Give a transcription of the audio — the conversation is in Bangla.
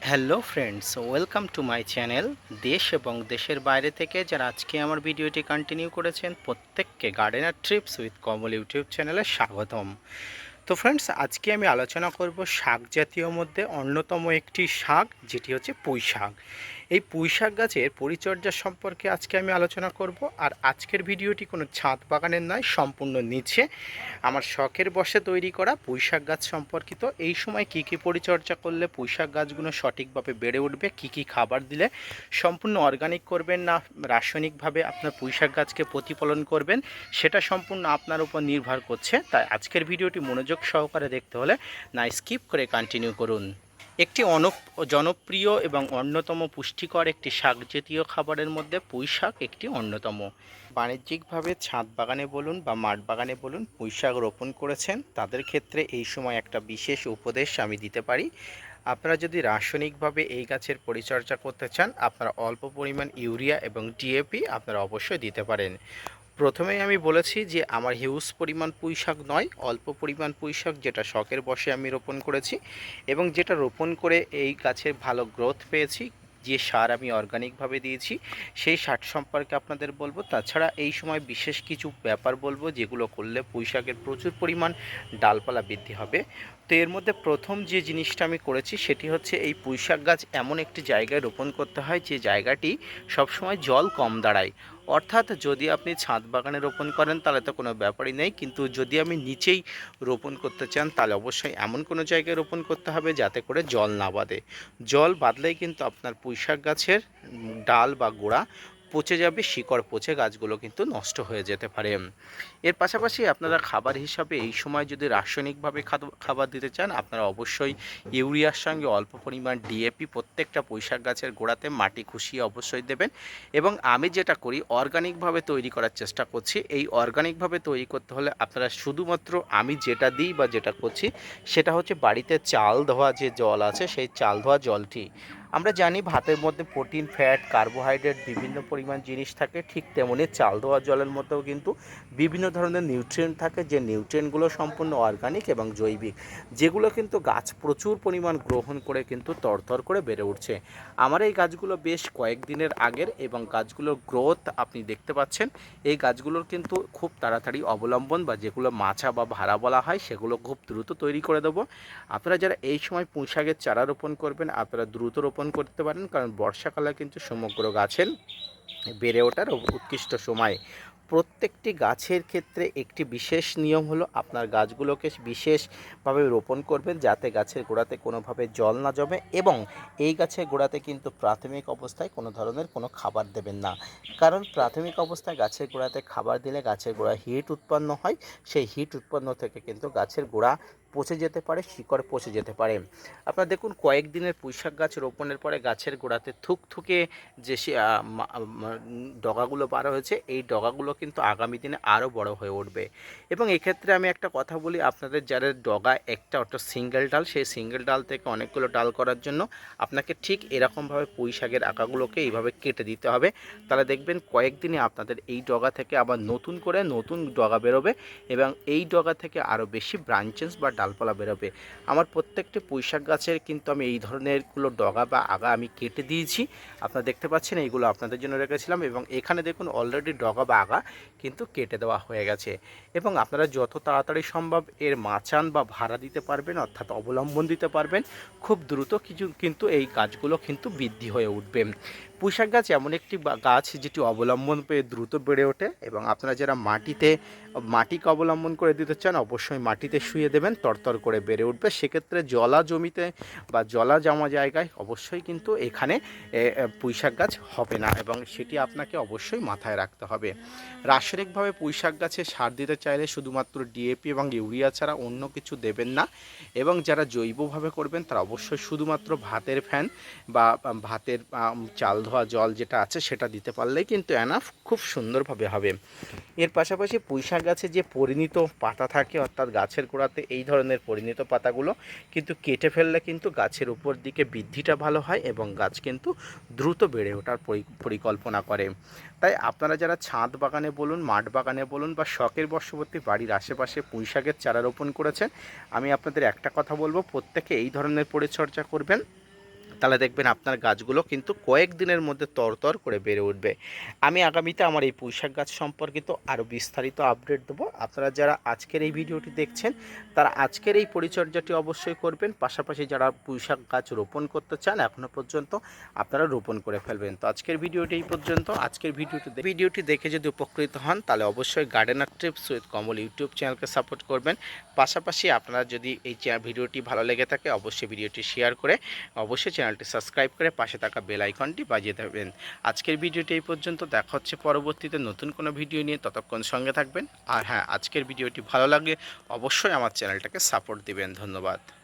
Hello friends, welcome to my channel. দেশ এবং দেশের বাইরে থেকে যারা আজকে আমার ভিডিওটি কন্টিনিউ করেছেন প্রত্যেককে gardener TRIPS with Kamal YouTube চ্যানেলে স্বাগতম। তো ফ্রেন্ডস, আজকে আমি আলোচনা করব শাক জাতীয় মধ্যে অন্যতম একটি শাক, যেটি হচ্ছে পুঁই শাক। এই পুঁই শাক গাছের পরিচর্যা সম্পর্কে আজকে আমি আলোচনা করব। আর আজকের ভিডিওটি কোনো ছাদ বাগানের নয়, সম্পূর্ণ নিচে আমার শখের বশে তৈরি করা পুঁই শাক গাছ সম্পর্কিত। এই সময় কি কি পরিচর্যা করলে পুঁই শাক গাছগুলো সঠিকভাবে বেড়ে উঠবে, কি কি খাবার দিলে সম্পূর্ণ অর্গানিক করবেন না রাসায়নিকভাবে আপনার পুঁই শাক গাছকে প্রতিফলন করবেন, সেটা সম্পূর্ণ আপনার উপর নির্ভর করছে। তাই আজকের ভিডিওটি মনোযোগ সহকারে দেখতে হলে না স্কিপ করে কন্টিনিউ করুন। একটি জনপ্রিয় এবং অন্যতম পুষ্টিকর একটি শাক জাতীয় খাবারের মধ্যে পুঁই শাক একটি অন্যতম। বাণিজ্যিকভাবে ছাদ বাগানে বলুন বা মাঠ বাগানে বলুন পুঁই শাক রোপণ করেছেন, তাদের ক্ষেত্রে এই সময় একটা বিশেষ উপদেশ আমি দিতে পারি। আপনারা যদি রাসায়নিকভাবে এই গাছের পরিচর্যা করতে চান, আপনারা অল্প পরিমাণ ইউরিয়া এবং ডিএপি আপনারা অবশ্যই দিতে পারেন। প্রথমেই আমি বলেছি যে আমার হিউজ পরিমাণ পুঁই শাক নয়, অল্প পরিমাণ পুঁই শাক যেটা শখের বশে আমি রোপণ করেছি এবং যেটা রোপণ করে এই গাছের ভালো গ্রোথ পেয়েছি। যে সার আমি অর্গানিকভাবে দিয়েছি সেই সার সম্পর্কে আপনাদের বলবো। তাছাড়া এই সময় বিশেষ কিছু ব্যাপার বলবো যেগুলো করলে পুঁই শাকের প্রচুর পরিমাণ ডালপালা বৃদ্ধি হবে। তো এর মধ্যে প্রথম যে জিনিসটা আমি করেছি সেটি হচ্ছে এই পুঁই শাক গাছ এমন একটি জায়গায় রোপণ করতে হয় যে জায়গাটি সবসময় জল কম দাঁড়ায়। অর্থাৎ যদি আপনি ছাদ বাগানে রোপণ করেন তাহলে তো কোনো ব্যাপারই নেই, কিন্তু যদি আমি নিচেই রোপণ করতে চান তাহলে অবশ্যই এমন কোনো জায়গায় রোপণ করতে হবে যাতে করে জল না বাঁধে। জল বাঁধলেই কিন্তু আপনার পুঁই শাক গাছের ডাল বা গোড়া পচে যাবে, শিকড় পচে গাছগুলো কিন্তু নষ্ট হয়ে যেতে পারে। এর পাশাপাশি আপনারা খাবার হিসাবে এই সময় যদি রাসায়নিকভাবে খাবার দিতে চান, আপনারা অবশ্যই ইউরিয়ার সঙ্গে অল্প পরিমাণ ডিএপি প্রত্যেকটা পুঁই শাক গাছের গোড়াতে মাটি খুশিয়ে অবশ্যই দেবেন। এবং আমি যেটা করি অর্গানিকভাবে তৈরি করার চেষ্টা করছি। এই অর্গানিকভাবে তৈরি করতে হলে আপনারা শুধুমাত্র আমি যেটা দিই বা যেটা করছি সেটা হচ্ছে বাড়িতে চাল ধোয়া যে জল আছে সেই চাল ধোয়া জলটি। আমরা জানি ভাতের মধ্যে প্রোটিন, ফ্যাট, কার্বোহাইড্রেট বিভিন্ন পরিমাণ জিনিস থাকে, ঠিক তেমনি চাল ধোয়া জলের মধ্যেও কিন্তু বিভিন্ন ধরনের নিউট্রিয়েন্ট থাকে, যে নিউট্রিয়েন্টগুলো সম্পূর্ণ অর্গানিক এবং জৈবিক, যেগুলো কিন্তু গাছ প্রচুর পরিমাণ গ্রহণ করে কিন্তু তরতর করে বেড়ে উঠছে। আমার এই গাছগুলো বেশ কয়েকদিনের আগের এবং গাছগুলোর গ্রোথ আপনি দেখতে পাচ্ছেন। এই গাছগুলোর কিন্তু খুব তাড়াতাড়ি অবলম্বন বা যেগুলো মাচা বা ভাড়া বলা হয় সেগুলো খুব দ্রুত তৈরি করে দেবো। আপনারা যারা এই সময় পুঁই শাকের চারা রোপণ করবেন আপনারা দ্রুত রোপণ করতে পারেন, কারণ বর্ষাকালে কিন্তু সমগ্র গাছের বেড়ে ওঠার উৎকৃষ্ট সময়। প্রত্যেকটি গাছের ক্ষেত্রে একটি বিশেষ নিয়ম হলো আপনার গাছগুলোকে বিশেষভাবে রোপণ করবেন যাতে গাছের গোড়াতে কোনোভাবে জল না জমে, এবং এই গাছের গোড়াতে কিন্তু প্রাথমিক অবস্থায় কোনো ধরনের কোনো খাবার দেবেন না। কারণ প্রাথমিক অবস্থায় গাছের গোড়াতে খাবার দিলে গাছের গোড়া হিট উৎপন্ন হয়, সেই হিট উৎপন্ন থেকে কিন্তু গাছের গোড়া পচে যেতে পারে, শিকড় পচে যেতে পারে। আপনারা দেখুন কয়েকদিনের পুঁইশাক গাছ রোপণের পরে গাছের গোড়াতে থুকথুকে যে ডগাগুলো বার হয়েছে, এই ডগাগুলো কিন্তু আগামী দিনে আরও বড় হয়ে উঠবে। এবং এক্ষেত্রে আমি একটা কথা বলি, আপনাদের যারা ডগা একটা অর্থাৎ সিঙ্গেল ডাল, সেই সিঙ্গেল ডাল থেকে অনেকগুলো ডাল করার জন্য আপনাকে ঠিক এরকমভাবে পুঁই শাকের আঁকাগুলোকে এইভাবে কেটে দিতে হবে। তাহলে দেখবেন কয়েকদিনে আপনাদের এই ডগা থেকে আবার নতুন করে নতুন ডগা বেরোবে এবং এই ডগা থেকে আরও বেশি ব্রাঞ্চেস বা ডালপালা বেরোবে। আমার প্রত্যেকটি পুঁই শাক গাছের কিন্তু আমি এই ধরনেরগুলো ডগা বা আগা আমি কেটে দিয়েছি। আপনারা দেখতে পাচ্ছেন এইগুলো আপনাদের জন্য রেখেছিলাম, এবং এখানে দেখুন অলরেডি ডগা বা আগা কিন্তু কেটে দেওয়া হয়ে গেছে। এবং আপনারা যত তাড়াতাড়ি সম্ভব এর মাচান বা ভাড়া দিতে পারবেন, অর্থাৎ অবলম্বন দিতে পারবেন, খুব দ্রুত কিন্তু এই গাছগুলো কিন্তু বৃদ্ধি হয়ে উঠবে। পুঁই শাক গাছ এমন একটি গাছ যেটি অবলম্বন পেয়ে দ্রুত বেড়ে ওঠে, এবং আপনারা যারা মাটিকে অবলম্বন করে দিতে চান অবশ্যই মাটিতে শুয়ে দেবেন, তরতর করে বেড়ে উঠবে। সেক্ষেত্রে জলা জমিতে বা জলা জমা জায়গায় অবশ্যই কিন্তু এখানে পুঁই শাক গাছ হবে না, এবং সেটি আপনাকে অবশ্যই মাথায় রাখতে হবে। রাসায়নিকভাবে পুঁই শাক গাছে সার দিতে চাইলে শুধুমাত্র ডিএপি এবং ইউরিয়া ছাড়া অন্য কিছু দেবেন না, এবং যারা জৈবভাবে করবেন তারা অবশ্যই শুধুমাত্র ভাতের ফ্যান বা ভাতের চাল ধোয়া জল যেটা আছে সেটা দিতে পারলেই কিন্তু এনাফ, খুব সুন্দরভাবে হবে। এর পাশাপাশি পুঁই শাক গাছে যে পরিণত পাতা থাকে, অর্থাৎ গাছের গোড়াতে এই ধরনের পরিণত পাতাগুলো কিন্তু কেটে ফেললে কিন্তু গাছের উপর দিকে বৃদ্ধিটা ভালো হয় এবং গাছ কিন্তু দ্রুত বেড়ে ওঠার পরিকল্পনা করে। তাই আপনারা যারা ছাদ বাগানে বলুন, মাঠ বাগানে বলুন বা শখের বশবর্তী বাড়ির আশেপাশে পুঁই শাকের চারা রোপণ করেছেন, আমি আপনাদের একটা কথা বলবো, প্রত্যেকে এই ধরনের পরিচর্যা করবেন। তাহলে দেখবেন আপনার গাছগুলো কিন্তু কয়েকদিনের মধ্যে তরতর করে বেড়ে উঠবে। আমি আগামীতে আমার এই পুঁইশাক গাছ সম্পর্কিত আরও বিস্তারিত আপডেট দেবো। আপনারা যারা আজকের এই ভিডিওটি দেখছেন তারা আজকের এই পরিচর্যাটি অবশ্যই করবেন। পাশাপাশি যারা পুঁইশাক গাছ রোপণ করতে চান এখনও পর্যন্ত আপনারা রোপণ করে ফেলবেন। তো আজকের ভিডিওটি এই পর্যন্ত। আজকের ভিডিওটি দেখে যদি উপকৃত হন তাহলে অবশ্যই gardener TRIPS with Kamal YouTube চ্যানেলকে সাপোর্ট করবেন। পাশাপাশি আপনারা যদি এই ভিডিওটি ভালো লেগে থাকে অবশ্যই ভিডিওটি শেয়ার করে অবশ্যই চ্যানেলটি সাবস্ক্রাইব করে পাশে থাকা বেল আইকনটি বাজিয়ে দেবেন। আজকের ভিডিওটি এই পর্যন্ত। দেখা হচ্ছে পরবর্তীতে নতুন কোনো ভিডিও নিয়ে, ততক্ষণ সঙ্গে থাকবেন। আর হ্যাঁ, আজকের ভিডিওটি ভালো লাগে অবশ্যই আমার চ্যানেলটাকে সাপোর্ট দিবেন। ধন্যবাদ।